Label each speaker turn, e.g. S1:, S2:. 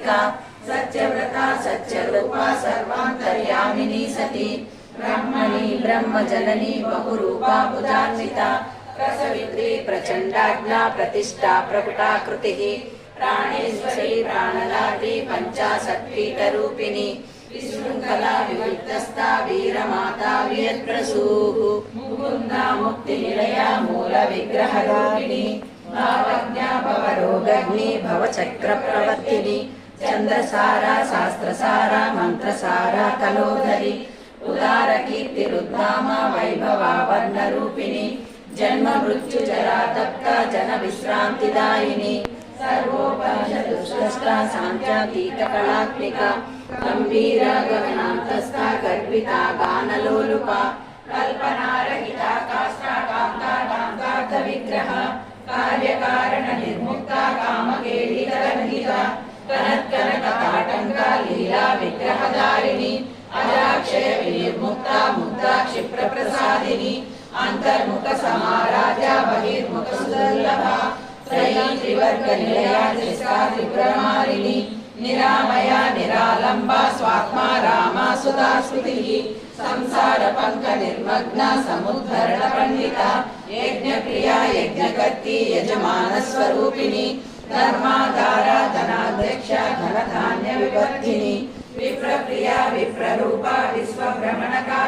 S1: सात्विका सत्यव्रता सत्यरूपा सर्वान्तर्यामिनी सती ब्रह्मणि ब्रह्मजननी बहुरूपा बुधान्विता प्रसवित्री प्रचण्डाज्ञा प्रतिष्ठा प्रकुटाकृतिः प्राणेश्वरी प्राणदात्री पञ्चाशत्पीठरूपिणी विशृङ्खला विविक्तस्था वीरमाता वियत्प्रसूः मुकुन्दा मुक्तिनिलया मूलविग्रहरूपिणी भावज्ञा भवरोगग्नि भवचक्रप्रवर्तिनी चन्द्रसारा शास्त्रसारा मन्त्रसारा कलोधरी उदारकीर्तिरुद्धामा वैभवा वर्णरूपिणी जन्म मृत्यु जरा तप्ता जन विश्रांतिदायिनी सर्वोपनिषदुष्टा सान्त्यातीतकलात्मिका गंभीरा गगनान्तस्था गर्भिता गानलोलुपा कल्पनारहिता काष्ठा कान्ता कान्तार्थविग्रह कार्यकारण निर्मुक्ता कामकेलितरहिता कनत्कनकताटङ्का लीला विग्रहधारिणी अजाक्षय विनिर्मुक्ता मुक्ता क्षिप्रप्रसादिनी अंतर्मुख समाराजा बहिर्मुख सुदुर्लभा त्रयी त्रिवर्ग निलया त्रिस्ता त्रिपुरमालिनी निरामया निरालंबा स्वात्मा रामा सुधा स्तुतिः संसार पंक निर्मग्ना समुद्धरण पंडिता यज्ञ प्रिया यज्ञकर्त्री यजमान स्वरूपिणी धर्माधारा धनाध्यक्षा धनधान्य विवर्धिनी विप्रप्रिया विप्ररूपा विश्वभ्रमणका